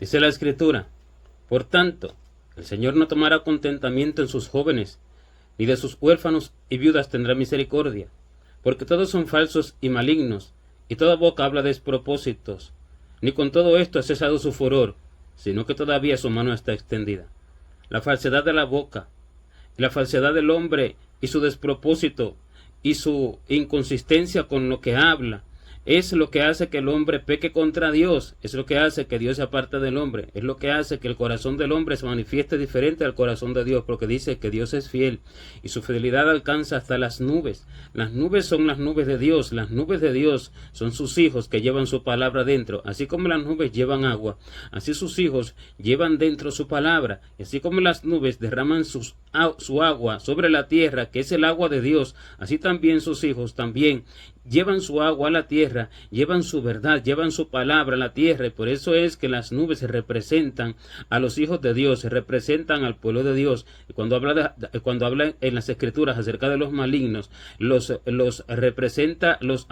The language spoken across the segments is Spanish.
Dice la Escritura: por tanto, el Señor no tomará contentamiento en sus jóvenes, ni de sus huérfanos y viudas tendrá misericordia, porque todos son falsos y malignos, y toda boca habla despropósitos. Ni con todo esto ha cesado su furor, sino que todavía su mano está extendida. La falsedad de la boca, y la falsedad del hombre, y su despropósito, y su inconsistencia con lo que habla, es lo que hace que el hombre peque contra Dios, es lo que hace que Dios se aparte del hombre, es lo que hace que el corazón del hombre se manifieste diferente al corazón de Dios, porque dice que Dios es fiel y su fidelidad alcanza hasta las nubes. Las nubes son las nubes de Dios, las nubes de Dios son sus hijos que llevan su palabra dentro, así como las nubes llevan agua, así sus hijos llevan dentro su palabra, y así como las nubes derraman su agua sobre la tierra, que es el agua de Dios, así también sus hijos también llevan su agua a la tierra, llevan su verdad, llevan su palabra a la tierra, y por eso es que las nubes se representan a los hijos de Dios, se representan al pueblo de Dios. Y cuando habla en las Escrituras acerca de los malignos, los representa, los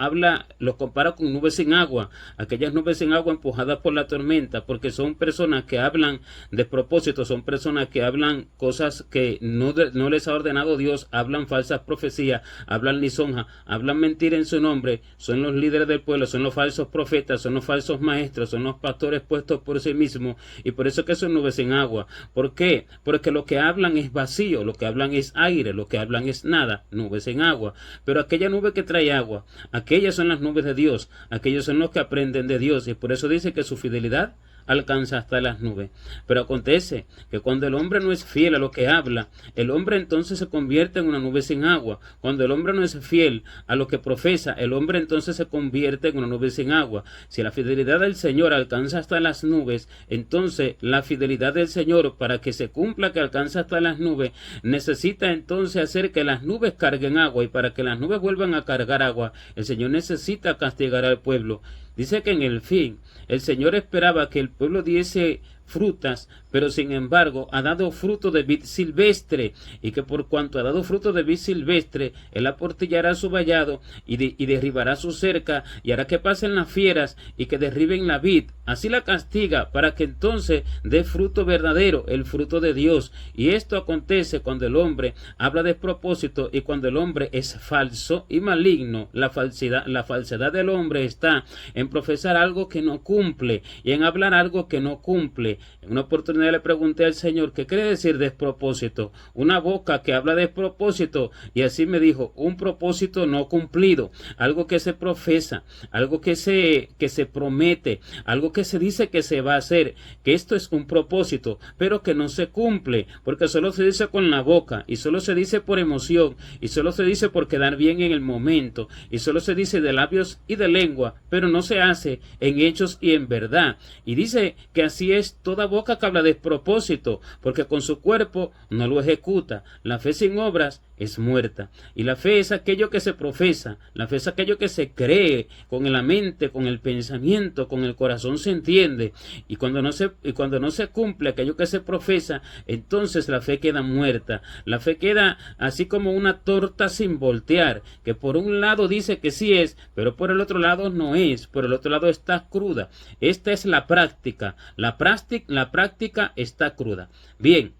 compara con nubes sin agua, aquellas nubes sin agua empujadas por la tormenta, porque son personas que hablan de propósito, son personas que hablan cosas que no les ha ordenado Dios, hablan falsas profecías, hablan lisonja, hablan mentira en su nombre, son los líderes del pueblo, son los falsos profetas, son los falsos maestros, son los pastores puestos por sí mismos, y por eso que son nubes sin agua. ¿Por qué? Porque lo que hablan es vacío, lo que hablan es aire, lo que hablan es nada, nubes sin agua. Pero aquella nube que trae agua, aquellas son las nubes de Dios, aquellos son los que aprenden de Dios, y por eso dice que su fidelidad alcanza hasta las nubes. Pero acontece que cuando el hombre no es fiel a lo que habla, el hombre entonces se convierte en una nube sin agua. Cuando el hombre no es fiel a lo que profesa, el hombre entonces se convierte en una nube sin agua. Si la fidelidad del Señor alcanza hasta las nubes, entonces la fidelidad del Señor, para que se cumpla que alcanza hasta las nubes, necesita entonces hacer que las nubes carguen agua, y para que las nubes vuelvan a cargar agua, el Señor necesita castigar al pueblo. Dice que en el fin el Señor esperaba que el pueblo diese frutas, pero sin embargo ha dado fruto de vid silvestre, y que por cuanto ha dado fruto de vid silvestre, él aportillará su vallado y derribará su cerca, y hará que pasen las fieras y que derriben la vid. Así la castiga, para que entonces dé fruto verdadero, el fruto de Dios. Y esto acontece cuando el hombre habla de propósito, y cuando el hombre es falso y maligno. La falsedad del hombre está en profesar algo que no cumple, y en hablar algo que no cumple. En una oportunidad le pregunté al Señor: ¿qué quiere decir despropósito? Una boca que habla de despropósito, y así me dijo: un propósito no cumplido, algo que se profesa, algo que se promete, algo que se dice que se va a hacer, que esto es un propósito, pero que no se cumple, porque solo se dice con la boca, y solo se dice por emoción, y solo se dice por quedar bien en el momento, y solo se dice de labios y de lengua, pero no se hace en hechos y en verdad. Y dice que así es toda boca que habla de propósito, porque con su cuerpo no lo ejecuta. La fe sin obras es muerta, y la fe es aquello que se profesa, la fe es aquello que se cree con la mente, con el pensamiento, con el corazón se entiende, y cuando no se cumple aquello que se profesa, entonces la fe queda muerta. La fe queda así como una torta sin voltear, que por un lado dice que sí es, pero por el otro lado no es, por el otro lado está cruda. Esta es la práctica, la práctica está cruda. Bien,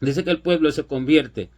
dice que el pueblo se convierte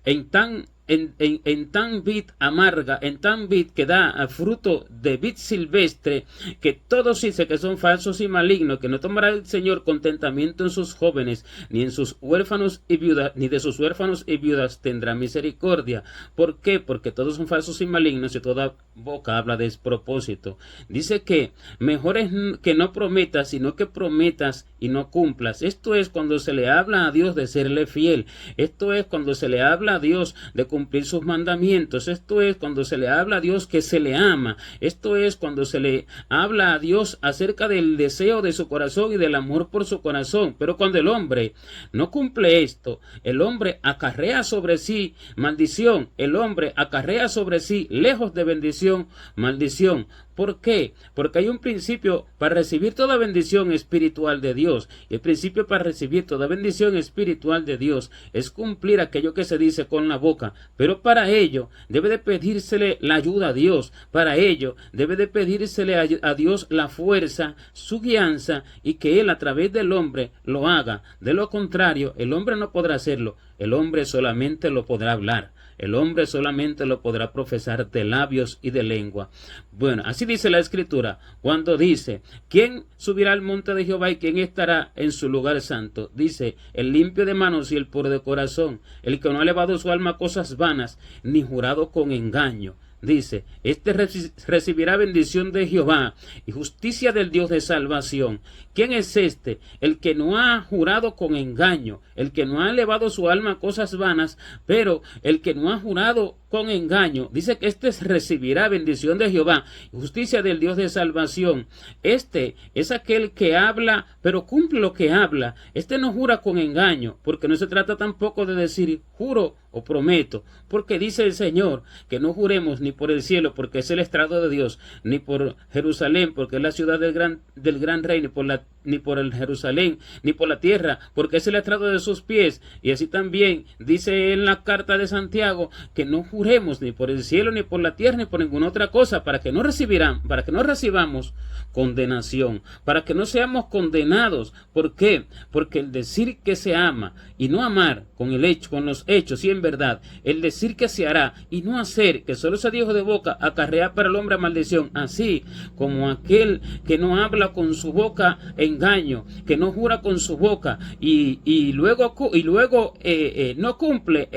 en tan vid amarga, en tan vid que da fruto de vid silvestre, que todos dice que son falsos y malignos, que no tomará el Señor contentamiento en sus jóvenes, ni en sus huérfanos y viudas, ni de sus huérfanos y viudas tendrá misericordia. ¿Por qué? Porque todos son falsos y malignos, y toda boca habla de despropósito. Dice que mejor es que no prometas, sino que prometas y no cumplas. Esto es cuando se le habla a Dios de serle fiel. Esto es cuando se le habla a Dios de cumplir sus mandamientos. Esto es cuando se le habla a Dios que se le ama. Esto es cuando se le habla a Dios acerca del deseo de su corazón y del amor por su corazón. Pero cuando el hombre no cumple esto, el hombre acarrea sobre sí maldición. El hombre acarrea sobre sí, lejos de bendición, maldición. ¿Por qué? Porque hay un principio para recibir toda bendición espiritual de Dios. Y el principio para recibir toda bendición espiritual de Dios es cumplir aquello que se dice con la boca. Pero para ello debe de pedírsele la ayuda a Dios. Para ello debe de pedírsele a Dios la fuerza, su guianza, y que Él a través del hombre lo haga. De lo contrario, el hombre no podrá hacerlo. El hombre solamente lo podrá hablar. El hombre solamente lo podrá profesar de labios y de lengua. Bueno, así dice la Escritura, cuando dice, ¿quién subirá al monte de Jehová y quién estará en su lugar santo? Dice, el limpio de manos y el puro de corazón, el que no ha elevado su alma a cosas vanas, ni jurado con engaño. Dice, este recibirá bendición de Jehová y justicia del Dios de salvación. ¿Quién es este? El que no ha jurado con engaño, el que no ha elevado su alma a cosas vanas, pero el que no ha jurado con engaño. Dice que este recibirá bendición de Jehová y justicia del Dios de salvación. Este es aquel que habla, pero cumple lo que habla. Este no jura con engaño, porque no se trata tampoco de decir juro o prometo, porque dice el Señor que no juremos ni por el cielo, porque es el estrado de Dios, ni por Jerusalén, porque es la ciudad del gran rey, ni por el Jerusalén, ni por la tierra, porque es el estrado de sus pies. Y así también dice en la carta de Santiago que no juremos ni por el cielo, ni por la tierra, ni por ninguna otra cosa, para que no recibamos condenación, para que no seamos condenados. ¿Por qué? Porque el decir que se ama y no amar con los hechos y en verdad, el decir que se hará y no hacer, que solo se dijo de boca, acarrea para el hombre maldición, así como aquel que no habla con su boca engaño, que no jura con su boca y luego no cumple,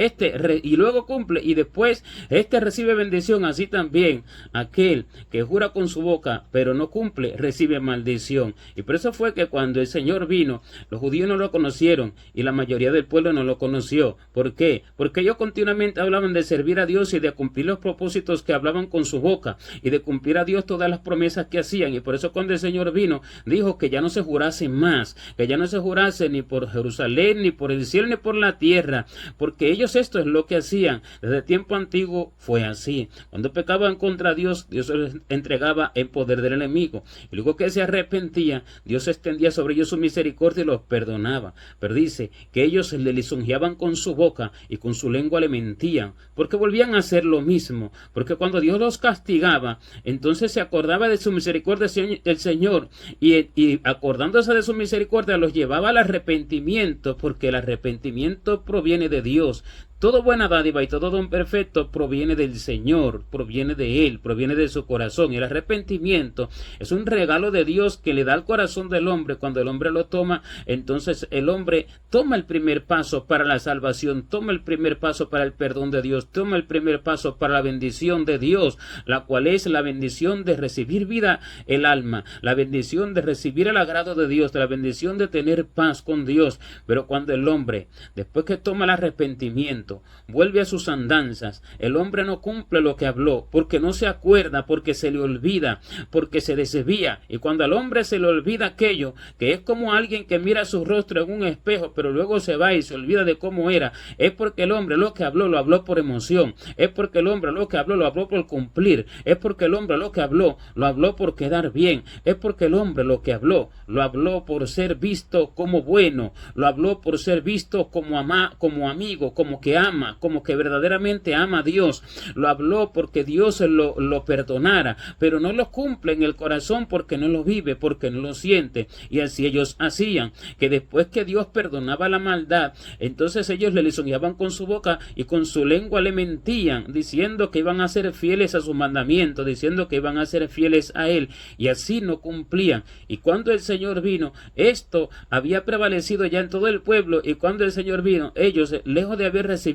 y luego cumple y después recibe bendición. Así también aquel que jura con su boca pero no cumple recibe maldición. Y por eso fue que cuando el Señor vino, los judíos no lo conocieron y la mayoría del pueblo no lo conoció. ¿Por qué? Porque ellos continuamente hablaban de servir a Dios y de cumplir los propósitos que hablaban con su boca y de cumplir a Dios todas las promesas que hacían. Y por eso cuando el Señor vino, dijo que ya no se jurase más, que ya no se jurase ni por Jerusalén, ni por el cielo, ni por la tierra, porque ellos esto es lo que hacían. Desde tiempo antiguo fue así. Cuando pecaban contra Dios, Dios les entregaba en poder del enemigo. Y luego que se arrepentía, Dios extendía sobre ellos su misericordia y los perdonaba. Pero dice que ellos le lisonjeaban con su boca y con su lengua le mentían, porque volvían a hacer lo mismo. Porque cuando Dios los castigaba, entonces se acordaba de su misericordia el Señor, y acordándose de su misericordia los llevaba al arrepentimiento, porque el arrepentimiento proviene de Dios. Toda buena dádiva y todo don perfecto proviene del Señor, proviene de Él, proviene de su corazón. Y el arrepentimiento es un regalo de Dios que le da al corazón del hombre. Cuando el hombre lo toma, entonces el hombre toma el primer paso para la salvación, toma el primer paso para el perdón de Dios, toma el primer paso para la bendición de Dios, la cual es la bendición de recibir vida el alma, la bendición de recibir el agrado de Dios, la bendición de tener paz con Dios. Pero cuando el hombre, después que toma el arrepentimiento, vuelve a sus andanzas, el hombre no cumple lo que habló, porque no se acuerda, porque se le olvida, porque se desvía. Y cuando al hombre se le olvida aquello, que es como alguien que mira su rostro en un espejo, pero luego se va y se olvida de cómo era, es porque el hombre lo que habló lo habló por emoción, es porque el hombre lo que habló lo habló por cumplir, es porque el hombre lo que habló lo habló por quedar bien, es porque el hombre lo que habló lo habló por ser visto como bueno, lo habló por ser visto como amigo, como que ama, como que verdaderamente ama a Dios. Lo habló porque Dios lo perdonara, pero no lo cumple en el corazón porque no lo vive, porque no lo siente. Y así ellos hacían, que después que Dios perdonaba la maldad, entonces ellos le lisonjeaban con su boca y con su lengua le mentían, diciendo que iban a ser fieles a sus mandamientos, diciendo que iban a ser fieles a Él, y así no cumplían. Y cuando el Señor vino, esto había prevalecido ya en todo el pueblo, y cuando el Señor vino, ellos, lejos de haber recibido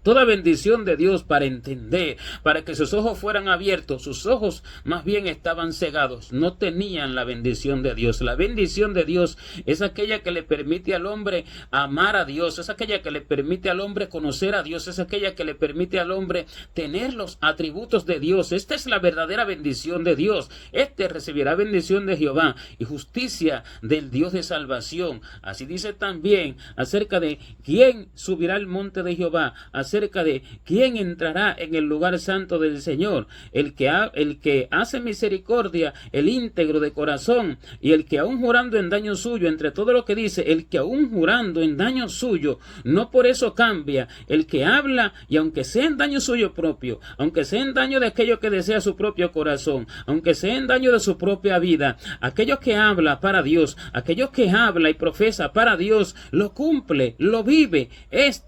toda bendición de Dios para entender, para que sus ojos fueran abiertos, sus ojos más bien estaban cegados, no tenían la bendición de Dios. La bendición de Dios es aquella que le permite al hombre amar a Dios, es aquella que le permite al hombre conocer a Dios, es aquella que le permite al hombre tener los atributos de Dios. Esta es la verdadera bendición de Dios. Recibirá bendición de Jehová y justicia del Dios de salvación. Así dice también acerca de quién subirá al monte de Jehová, acerca acerca de quién entrará en el lugar santo del Señor, el que hace misericordia, el íntegro de corazón, y el que aún jurando en daño suyo, entre todo lo que dice, el que aún jurando en daño suyo, no por eso cambia, el que habla, y aunque sea en daño suyo propio, aunque sea en daño de aquello que desea su propio corazón, aunque sea en daño de su propia vida, aquello que habla para Dios, aquello que habla y profesa para Dios, lo cumple, lo vive,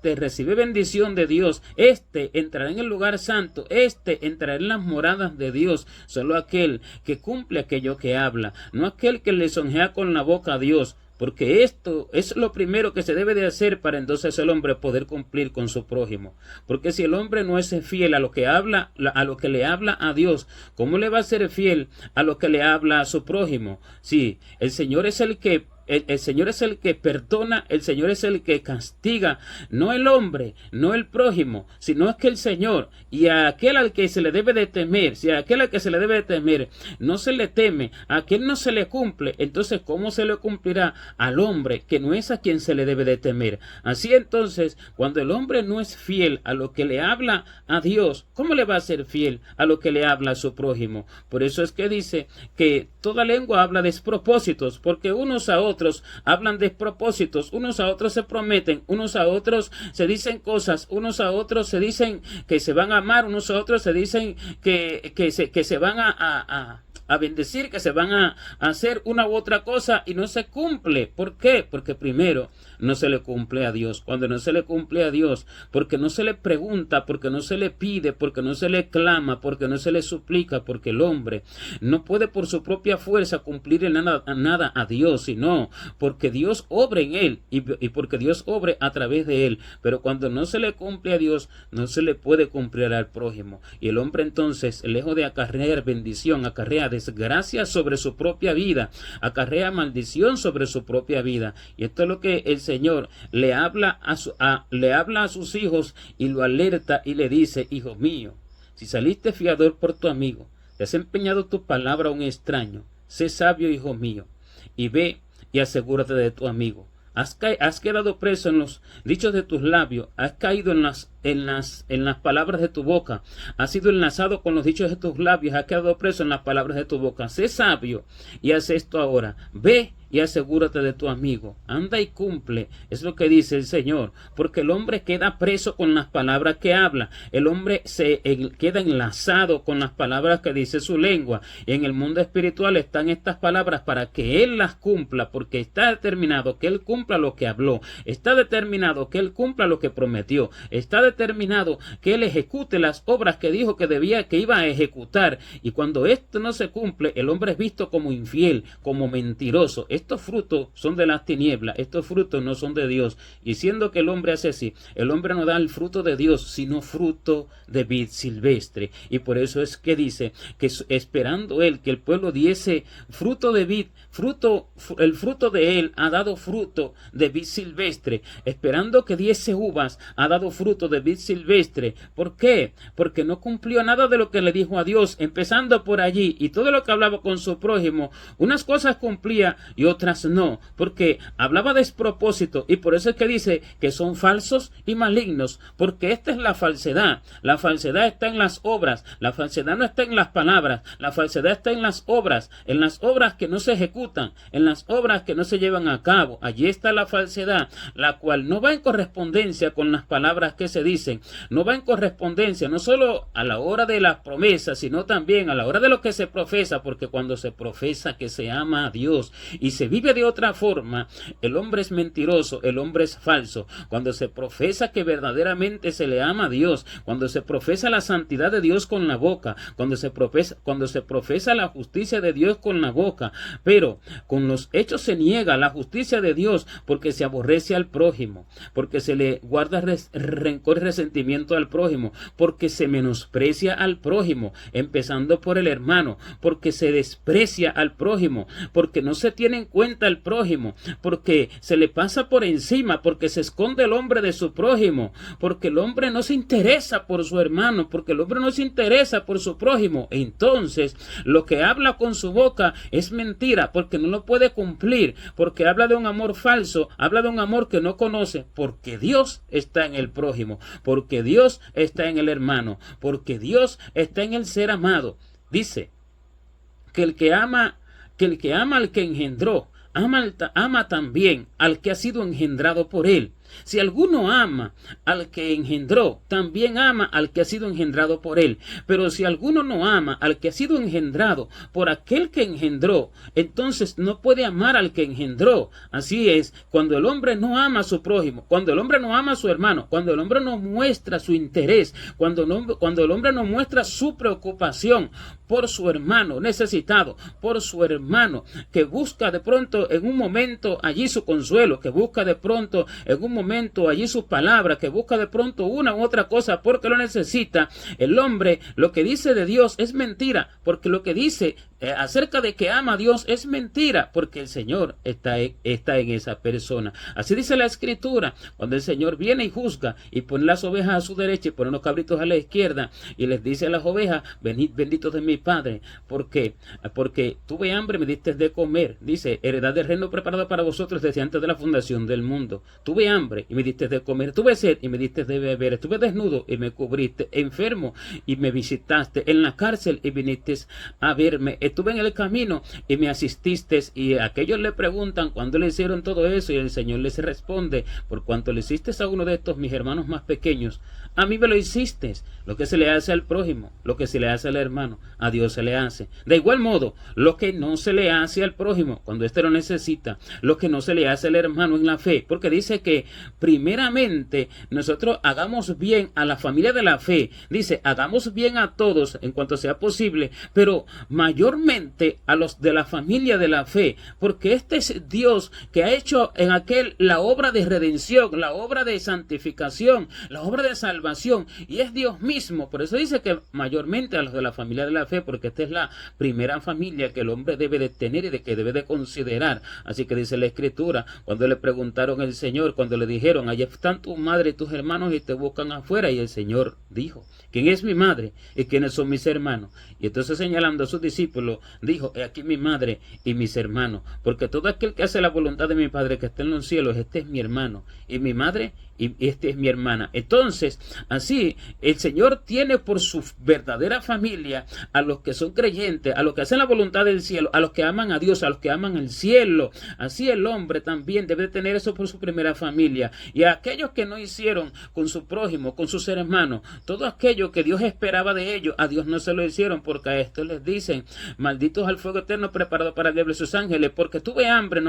recibe bendición de Dios, entrará en el lugar santo, entrará en las moradas de Dios. Solo aquel que cumple aquello que habla, no aquel que lisonjea con la boca a Dios, porque esto es lo primero que se debe de hacer para entonces el hombre poder cumplir con su prójimo. Porque si el hombre no es fiel a lo que habla, a lo que le habla a Dios, ¿cómo le va a ser fiel a lo que le habla a su prójimo? Sí, el Señor es el que Señor es el que perdona, el Señor es el que castiga, no el hombre, no el prójimo, sino es que el Señor, y a aquel al que se le debe de temer, si a aquel al que se le debe de temer no se le teme, a aquel no se le cumple, entonces ¿cómo se le cumplirá al hombre que no es a quien se le debe de temer? Así entonces, cuando el hombre no es fiel a lo que le habla a Dios, ¿cómo le va a ser fiel a lo que le habla a su prójimo? Por eso es que dice que toda lengua habla despropósitos, porque unos a otros hablan despropósitos, unos a otros se prometen, unos a otros se dicen cosas, unos a otros se dicen que se van a amar, unos a otros se dicen que se van a bendecir, que se van a hacer una u otra cosa y no se cumple. ¿Por qué? Porque primero no se le cumple a Dios. Cuando no se le cumple a Dios, porque no se le pregunta, porque no se le pide, porque no se le clama, porque no se le suplica, porque el hombre no puede por su propia fuerza cumplir en nada a Dios, sino porque Dios obre en él y porque Dios obre a través de él. Pero cuando no se le cumple a Dios, no se le puede cumplir al prójimo. Y el hombre entonces, lejos de acarrear bendición, acarrea desgracia sobre su propia vida, acarrea maldición sobre su propia vida. Y esto es lo que el Señor le habla a sus hijos y lo alerta y le dice: hijo mío, si saliste fiador por tu amigo, te has empeñado tu palabra a un extraño, sé sabio, hijo mío, y ve y asegúrate de tu amigo. Has quedado preso en los dichos de tus labios, has caído en las palabras de tu boca, has sido enlazado con los dichos de tus labios, has quedado preso en las palabras de tu boca. Sé sabio y haz esto ahora. Ve y asegúrate de tu amigo. Anda y cumple. Es lo que dice el Señor. Porque el hombre queda preso con las palabras que habla. El hombre queda enlazado con las palabras que dice su lengua. Y en el mundo espiritual están estas palabras para que Él las cumpla. Porque está determinado que Él cumpla lo que habló. Está determinado que Él cumpla lo que prometió. Está determinado que Él ejecute las obras que dijo que iba a ejecutar. Y cuando esto no se cumple, el hombre es visto como infiel, como mentiroso. Estos frutos son de las tinieblas, estos frutos no son de Dios. Y siendo que el hombre hace así, el hombre no da el fruto de Dios, sino fruto de vid silvestre. Y por eso es que dice que esperando él que el pueblo diese fruto de vid, el fruto de él ha dado fruto de vid silvestre. Esperando que diese uvas, ha dado fruto de vid silvestre. ¿Por qué? Porque no cumplió nada de lo que le dijo a Dios, empezando por allí, y todo lo que hablaba con su prójimo, unas cosas cumplía y otras no, porque hablaba despropósito, y por eso es que dice que son falsos y malignos, porque esta es la falsedad. La falsedad está en las obras, la falsedad no está en las palabras, la falsedad está en las obras que no se ejecutan, en las obras que no se llevan a cabo. Allí está la falsedad, la cual no va en correspondencia con las palabras que se dicen, no va en correspondencia no solo a la hora de las promesas, sino también a la hora de lo que se profesa, porque cuando se profesa que se ama a Dios y se vive de otra forma, el hombre es mentiroso, el hombre es falso. Cuando se profesa que verdaderamente se le ama a Dios, cuando se profesa la santidad de Dios con la boca, cuando se profesa la justicia de Dios con la boca, pero con los hechos se niega la justicia de Dios, porque se aborrece al prójimo, porque se le guarda rencor y resentimiento al prójimo, porque se menosprecia al prójimo, empezando por el hermano, porque se desprecia al prójimo, porque no se tienen cuenta el prójimo, porque se le pasa por encima, porque se esconde el hombre de su prójimo, porque el hombre no se interesa por su hermano, porque el hombre no se interesa por su prójimo. Entonces, lo que habla con su boca es mentira, porque no lo puede cumplir, porque habla de un amor falso, habla de un amor que no conoce, porque Dios está en el prójimo, porque Dios está en el hermano, porque Dios está en el ser amado. Dice que el que ama al que engendró, ama también al que ha sido engendrado por él. Si alguno ama al que engendró, también ama al que ha sido engendrado por él. Pero si alguno no ama al que ha sido engendrado por aquel que engendró, entonces no puede amar al que engendró. Así es, cuando el hombre no ama a su prójimo, cuando el hombre no ama a su hermano, cuando el hombre no muestra su interés, cuando el hombre no muestra su preocupación por su hermano necesitado, por su hermano que busca de pronto en un momento allí su consuelo, que busca de pronto en un momento allí su palabra, que busca de pronto una u otra cosa porque lo necesita, el hombre lo que dice de Dios es mentira, porque lo que dice acerca de que ama a Dios es mentira, porque el Señor está en esa persona. Así dice la Escritura, cuando el Señor viene y juzga y pone las ovejas a su derecha y pone los cabritos a la izquierda y les dice a las ovejas: venid benditos de mi Padre, porque tuve hambre y me diste de comer. Dice: heredad del reino preparado para vosotros desde antes de la fundación del mundo. Tuve hambre y me diste de comer, tuve sed y me diste de beber, estuve desnudo y me cubriste, enfermo y me visitaste, en la cárcel y viniste a verme, estuve en el camino y me asististe. Y aquellos le preguntan cuándo le hicieron todo eso, y el Señor les responde: por cuanto le hiciste a uno de estos mis hermanos más pequeños, a mí me lo hiciste. Lo que se le hace al prójimo, lo que se le hace al hermano, a Dios se le hace. De igual modo, lo que no se le hace al prójimo cuando éste lo necesita, lo que no se le hace al hermano en la fe, porque dice que primeramente nosotros hagamos bien a la familia de la fe. Dice: hagamos bien a todos en cuanto sea posible, pero mayormente a los de la familia de la fe, porque este es Dios que ha hecho en aquel la obra de redención, la obra de santificación, la obra de salvación, y es Dios mismo. Por eso dice que mayormente a los de la familia de la fe, porque esta es la primera familia que el hombre debe de tener y de que debe de considerar. Así que dice la Escritura, cuando le preguntaron al Señor, cuando le dijeron: allá están tu madre y tus hermanos y te buscan afuera, y el Señor dijo: ¿quién es mi madre y quiénes son mis hermanos? Y entonces, señalando a sus discípulos, dijo: he aquí mi madre y mis hermanos, porque todo aquel que hace la voluntad de mi Padre que está en los cielos, este es mi hermano y mi madre, y este es mi hermana. Entonces, así el Señor tiene por su verdadera familia a los que son creyentes, a los que hacen la voluntad del cielo, a los que aman a Dios, a los que aman el cielo. Así el hombre también debe tener eso por su primera familia. Y a aquellos que no hicieron con su prójimo, con sus hermanos, todo aquello que Dios esperaba de ellos, a Dios no se lo hicieron, porque a estos les dicen: malditos al fuego eterno preparado para el diablo y sus ángeles, porque tuve hambre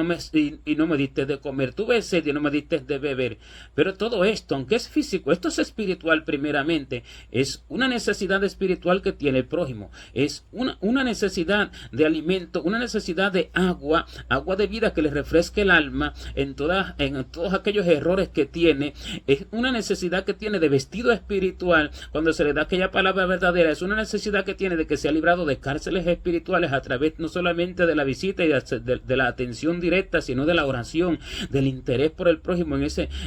y no me diste de comer, tuve sed y no me diste de beber. Pero todo esto, aunque es físico, esto es espiritual primeramente, es una necesidad espiritual que tiene el prójimo, es una necesidad de alimento, una necesidad de agua de vida que le refresque el alma en todos aquellos errores que tiene, es una necesidad que tiene de vestido espiritual cuando se le da aquella palabra verdadera, es una necesidad que tiene de que sea librado de cárceles espirituales a través no solamente de la visita y de la atención directa, sino de la oración, del interés por el prójimo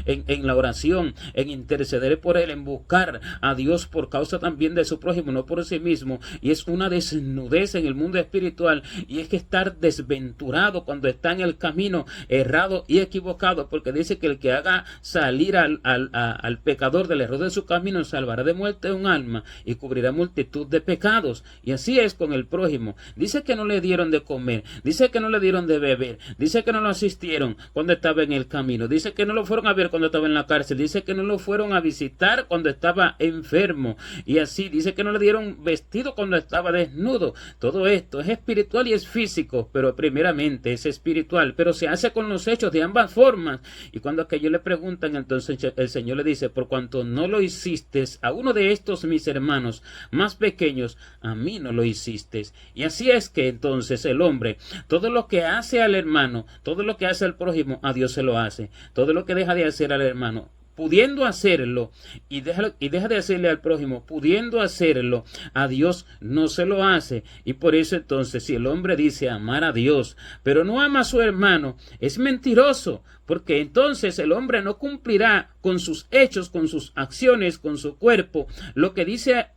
en la oración, en interceder por él, en buscar a Dios por causa también de su prójimo, no por sí mismo. Y es una desnudez en el mundo espiritual, y es que estar desventurado cuando está en el camino errado y equivocado, porque dice que el que haga salir al pecador del error de su camino salvará de muerte un alma y cubrirá multitud de pecados. Y así es con el prójimo. Dice que no le dieron de comer, dice que no le dieron de beber, dice que no lo asistieron cuando estaba en el camino, dice que no lo fueron a ver cuando estaba en la cárcel, dice que no lo fueron a visitar cuando estaba enfermo, y así dice que no le dieron vestido cuando estaba desnudo. Todo esto es espiritual y es físico, pero primeramente es espiritual, pero se hace con los hechos de ambas formas. Y cuando aquellos le preguntan, entonces el Señor le dice: por cuanto no lo hiciste a uno de estos mis hermanos más pequeños, a mí no lo hiciste. Y así es que entonces el hombre, todo lo que hace al hermano, todo lo que hace al prójimo, a Dios se lo hace. Todo lo que deja de hacer al hermano, pudiendo hacerlo, y deja de hacerle al prójimo, pudiendo hacerlo, a Dios no se lo hace. Y por eso entonces, si el hombre dice amar a Dios, pero no ama a su hermano, es mentiroso, porque entonces el hombre no cumplirá con sus hechos, con sus acciones, con su cuerpo, lo que dice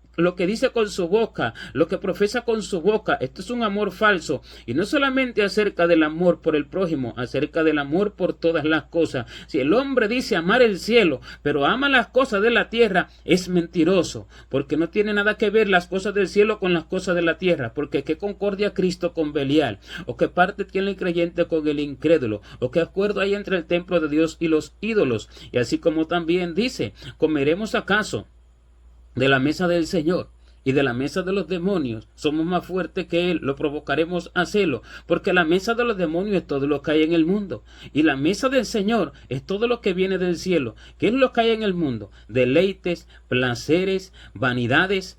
con su boca, lo que profesa con su boca. Esto es un amor falso, y no solamente acerca del amor por el prójimo, acerca del amor por todas las cosas. Si el hombre dice amar el cielo, pero ama las cosas de la tierra, es mentiroso, porque no tiene nada que ver las cosas del cielo con las cosas de la tierra, porque qué concordia Cristo con Belial, o qué parte tiene el creyente con el incrédulo, o qué acuerdo hay entre el templo de Dios y los ídolos. Y así como también dice, ¿comeremos acaso de la mesa del Señor y de la mesa de los demonios? Somos más fuertes que Él, lo provocaremos a celo, porque la mesa de los demonios es todo lo que hay en el mundo, y la mesa del Señor es todo lo que viene del cielo. ¿Qué es lo que hay en el mundo? Deleites, placeres, vanidades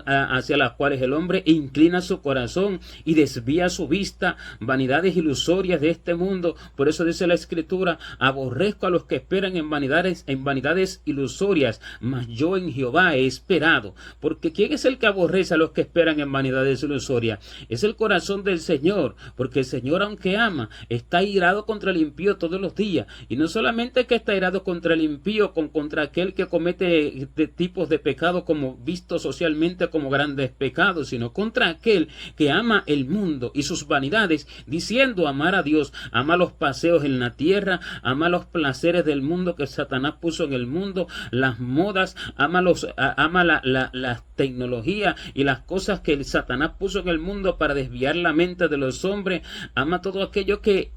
hacia las cuales el hombre inclina su corazón y desvía su vista, vanidades ilusorias de este mundo. Por eso dice la Escritura, aborrezco a los que esperan en vanidades ilusorias, mas yo en Jehová he esperado. Porque ¿quién es el que aborrece a los que esperan en vanidades ilusorias? Es el corazón del Señor, porque el Señor, aunque ama, está irado contra el impío todos los días. Y no solamente que está irado contra el impío, contra aquel que comete tipos de pecado como visto socialmente como grandes pecados, sino contra aquel que ama el mundo y sus vanidades, diciendo amar a Dios. Ama los paseos en la tierra, ama los placeres del mundo que Satanás puso en el mundo, las modas, ama la tecnología y las cosas que el Satanás puso en el mundo para desviar la mente de los hombres. Ama todo aquello que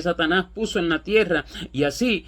Satanás puso en la tierra, y así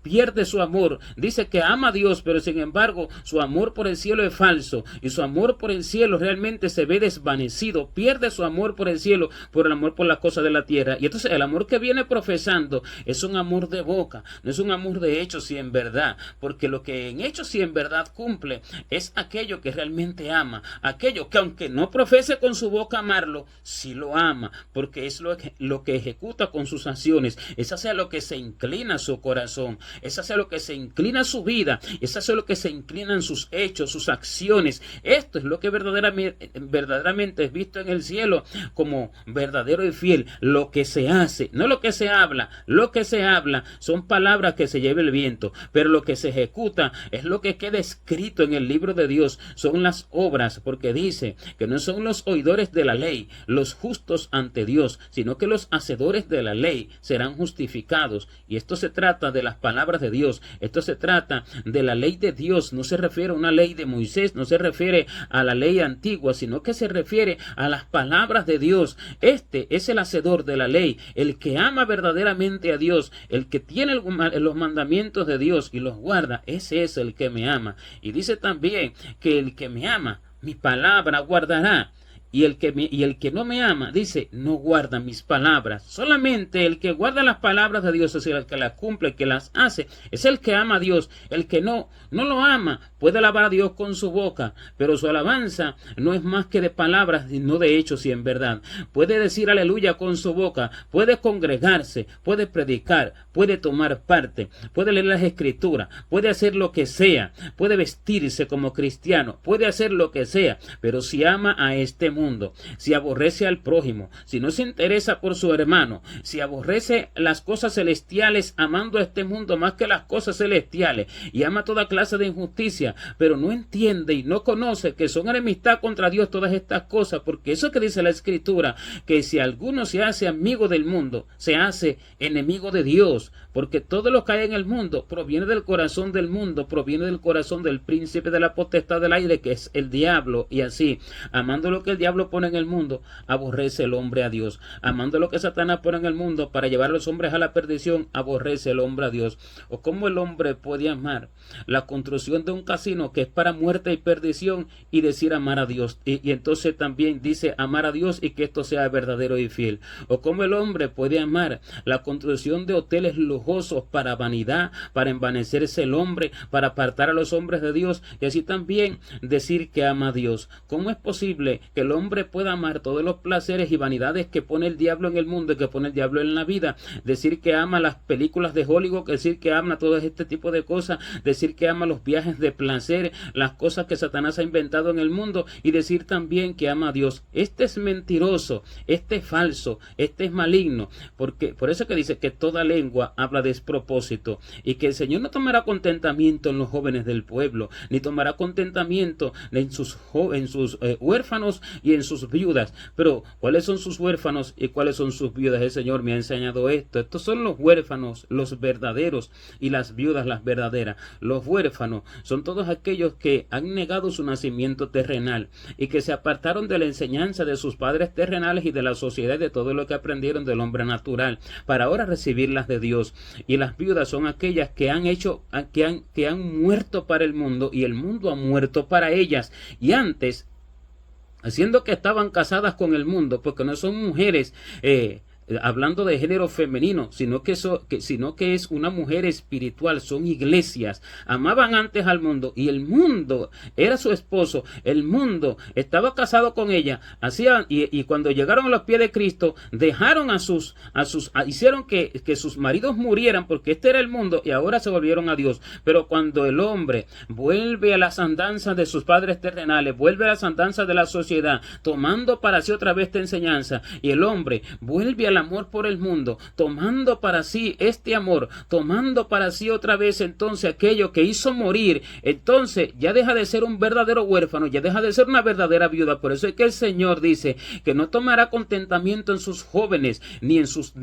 pierde su amor. Dice que ama a Dios, pero sin embargo su amor por el cielo es falso, y su amor por el cielo realmente se ve desvanecido. Pierde su amor por el cielo por el amor por las cosas de la tierra. Y entonces el amor que viene profesando es un amor de boca, no es un amor de hechos y en verdad, porque lo que en hechos y en verdad cumple es aquello que realmente ama, aquello que aunque no profese con su boca amarlo, sí lo ama, porque es lo que ejecuta con sus acciones. Es hacia lo que se inclina su corazón, es hacia lo que se inclina su vida, es hacia lo que se inclinan sus hechos, sus acciones. Esto es lo que verdaderamente es visto en el cielo como verdadero y fiel. Lo que se hace, no lo que se habla. Lo que se habla son palabras que se lleva el viento, pero lo que se ejecuta es lo que queda escrito en el libro de Dios, son las obras, porque dice que no son los oidores de la ley los justos ante Dios, sino que los hacedores de la ley serán justificados. Y esto se trata de las palabras de Dios, esto se trata de la ley de Dios. No se refiere a una ley de Moisés, no se refiere a la ley antigua, sino que se refiere a las palabras de Dios. Este es el hacedor de la ley, el que ama verdaderamente a Dios, el que tiene los mandamientos de Dios y los guarda. Ese es el que me ama. Y dice también que el que me ama, mi palabra guardará. Y el que no me ama, dice, no guarda mis palabras. Solamente el que guarda las palabras de Dios, es el que las cumple, el que las hace, es el que ama a Dios. El que no lo ama, puede alabar a Dios con su boca, pero su alabanza no es más que de palabras, no de hechos y en verdad. Puede decir aleluya con su boca, puede congregarse, puede predicar, puede tomar parte, puede leer las escrituras, puede hacer lo que sea, puede vestirse como cristiano, puede hacer lo que sea, pero si ama a este mundo, si aborrece al prójimo, si no se interesa por su hermano, si aborrece las cosas celestiales amando a este mundo más que las cosas celestiales, y ama toda clase de injusticia, pero no entiende y no conoce que son enemistad contra Dios todas estas cosas, porque eso que dice la Escritura, que si alguno se hace amigo del mundo, se hace enemigo de Dios, porque todo lo que hay en el mundo proviene del corazón del mundo, proviene del corazón del príncipe de la potestad del aire, que es el diablo. Y así, amando lo que el diablo pone en el mundo, aborrece el hombre a Dios. Amando lo que Satanás pone en el mundo para llevar a los hombres a la perdición, aborrece el hombre a Dios. ¿O cómo el hombre puede amar la construcción de un casino que es para muerte y perdición y decir amar a Dios? Y entonces también dice amar a Dios y que esto sea verdadero y fiel. ¿O cómo el hombre puede amar la construcción de hoteles lujosos para vanidad, para envanecerse el hombre, para apartar a los hombres de Dios, y así también decir que ama a Dios? ¿Cómo es posible que el hombre hombre pueda amar todos los placeres y vanidades que pone el diablo en el mundo y que pone el diablo en la vida, decir que ama las películas de Hollywood, decir que ama todo este tipo de cosas, decir que ama los viajes de placer, las cosas que Satanás ha inventado en el mundo, y decir también que ama a Dios. Este es mentiroso, este es falso, este es maligno, porque por eso que dice que toda lengua habla despropósito, y que el Señor no tomará contentamiento en los jóvenes del pueblo, ni tomará contentamiento en sus huérfanos y en sus viudas. Pero ¿cuáles son sus huérfanos y cuáles son sus viudas? El Señor me ha enseñado esto. Estos son los huérfanos, los verdaderos, y las viudas, las verdaderas. Los huérfanos son todos aquellos que han negado su nacimiento terrenal y que se apartaron de la enseñanza de sus padres terrenales y de la sociedad, de todo lo que aprendieron del hombre natural, para ahora recibir las de Dios. Y las viudas son aquellas que han muerto para el mundo, y el mundo ha muerto para ellas. Y antes, haciendo que estaban casadas con el mundo, porque no son mujeres hablando de género femenino, sino que es una mujer espiritual, son iglesias, amaban antes al mundo, y el mundo era su esposo, el mundo estaba casado con ella, y cuando llegaron a los pies de Cristo, dejaron hicieron que sus maridos murieran, porque este era el mundo, y ahora se volvieron a Dios. Pero cuando el hombre vuelve a las andanzas de sus padres terrenales, vuelve a las andanzas de la sociedad, tomando para sí otra vez esta enseñanza, y el hombre vuelve al amor por el mundo, tomando para sí este amor, tomando para sí otra vez entonces aquello que hizo morir, entonces ya deja de ser un verdadero huérfano, ya deja de ser una verdadera viuda. Por eso es que el Señor dice que no tomará contentamiento en sus jóvenes, ni de sus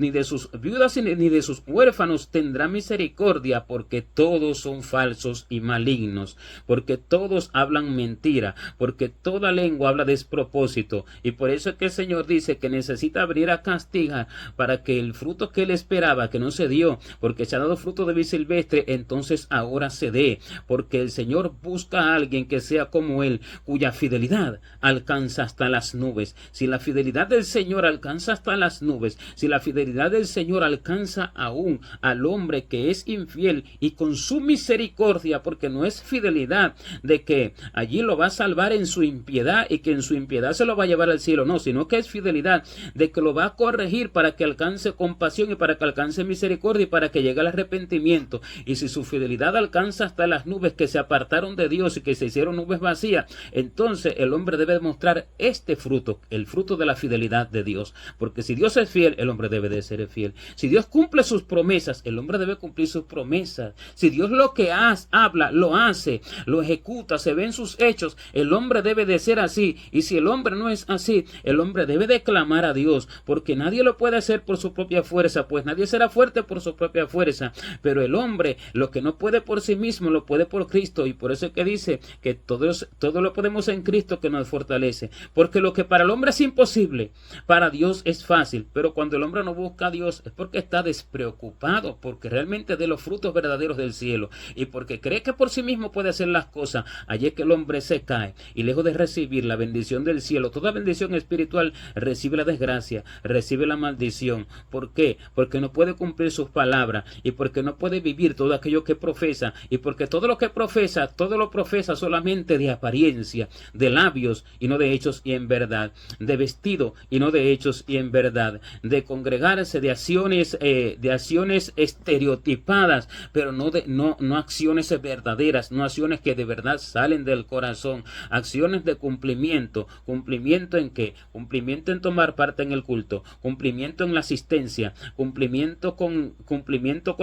viudas, ni de sus huérfanos tendrá misericordia, porque todos son falsos y malignos, porque todos hablan mentira, porque toda lengua habla despropósito. Y por eso es que el Señor dice que necesita abrir a castigar para que el fruto que él esperaba, que no se dio, porque se ha dado fruto de vid silvestre, entonces ahora se dé, porque el Señor busca a alguien que sea como él, cuya fidelidad alcanza hasta las nubes. Si la fidelidad del Señor alcanza hasta las nubes, si la fidelidad del Señor alcanza aún al hombre que es infiel, y con su misericordia, porque no es fidelidad de que allí lo va a salvar en su impiedad y que en su impiedad se lo va a llevar al cielo, no, sino que es fidelidad de que lo va a corregir para que alcance compasión y para que alcance misericordia y para que llegue al arrepentimiento. Y si su fidelidad alcanza hasta las nubes, que se apartaron de Dios y que se hicieron nubes vacías, entonces el hombre debe demostrar este fruto, el fruto de la fidelidad de Dios. Porque si Dios es fiel, el hombre debe de ser fiel. Si Dios cumple sus promesas, el hombre debe cumplir sus promesas. Si Dios lo que habla, lo hace, lo ejecuta, se ve en sus hechos, el hombre debe de ser así. Y si el hombre no es así, el hombre debe de clamar a Dios, porque nadie lo puede hacer por su propia fuerza, pues nadie será fuerte por su propia fuerza. Pero el hombre, lo que no puede por sí mismo, lo puede por Cristo. Y por eso es que dice que todo lo podemos en Cristo, que nos fortalece. Porque lo que para el hombre es imposible, para Dios es fácil. Pero cuando el hombre no busca a Dios, es porque está despreocupado, porque realmente de los frutos verdaderos del cielo, y porque cree que por sí mismo puede hacer las cosas. Allí es que el hombre se cae, y lejos de recibir la bendición del cielo, toda bendición espiritual, recibe la desgracia, recibe la maldición. ¿Por qué? Porque no puede cumplir sus palabras, y porque no puede vivir todo aquello que profesa, y porque todo lo que profesa, todo lo profesa solamente de apariencia, de labios y no de hechos y en verdad, de vestido y no de hechos y en verdad, de congregarse, de acciones estereotipadas, pero no acciones verdaderas, no acciones que de verdad salen del corazón, acciones de cumplimiento. ¿Cumplimiento en qué? Cumplimiento en tomar parte en el culto, cumplimiento en la asistencia, cumplimiento con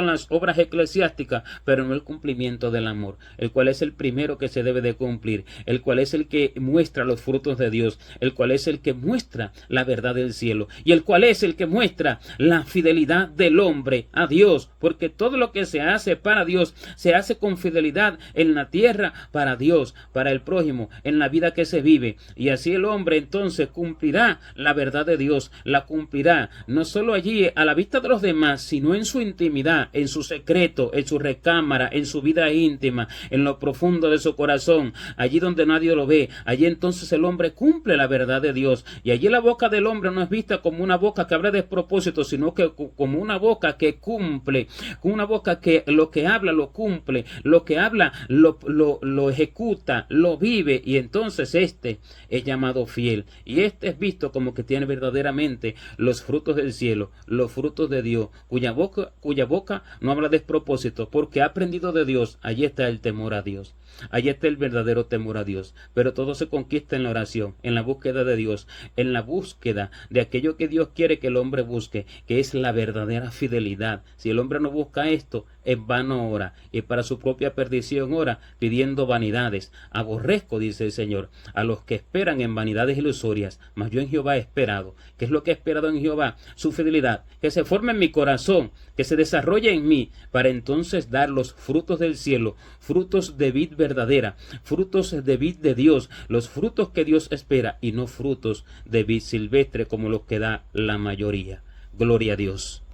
las obras eclesiásticas, pero no el cumplimiento del amor, el cual es el primero que se debe de cumplir, el cual es el que muestra los frutos de Dios, el cual es el que muestra la verdad del cielo, y el cual es el que muestra la fidelidad del hombre a Dios, porque todo lo que se hace para Dios se hace con fidelidad en la tierra, para Dios, para el prójimo, en la vida que se vive. Y así el hombre entonces cumplirá la verdad de Dios, la cumplirá, vida, no solo allí a la vista de los demás, sino en su intimidad, en su secreto, en su recámara, en su vida íntima, en lo profundo de su corazón, allí donde nadie lo ve, allí entonces el hombre cumple la verdad de Dios. Y allí la boca del hombre no es vista como una boca que habla despropósito, sino que como una boca que cumple, una boca que lo que habla lo cumple, lo que habla lo ejecuta, lo vive, y entonces este es llamado fiel, y este es visto como que tiene verdaderamente los frutos del cielo, los frutos de Dios, cuya boca no habla despropósito, porque ha aprendido de Dios. Allí está el temor a Dios, allí está el verdadero temor a Dios. Pero todo se conquista en la oración, en la búsqueda de Dios, en la búsqueda de aquello que Dios quiere que el hombre busque, que es la verdadera fidelidad. Si el hombre no busca esto, en vano ora, y para su propia perdición ora, pidiendo vanidades. Aborrezco, dice el Señor, a los que esperan en vanidades ilusorias, mas yo en Jehová he esperado. ¿Qué es lo que he esperado en Jehová? Su fidelidad, que se forme en mi corazón, que se desarrolle en mí, para entonces dar los frutos del cielo, frutos de vid verdadera, frutos de vid de Dios, los frutos que Dios espera, y no frutos de vid silvestre como los que da la mayoría. Gloria a Dios.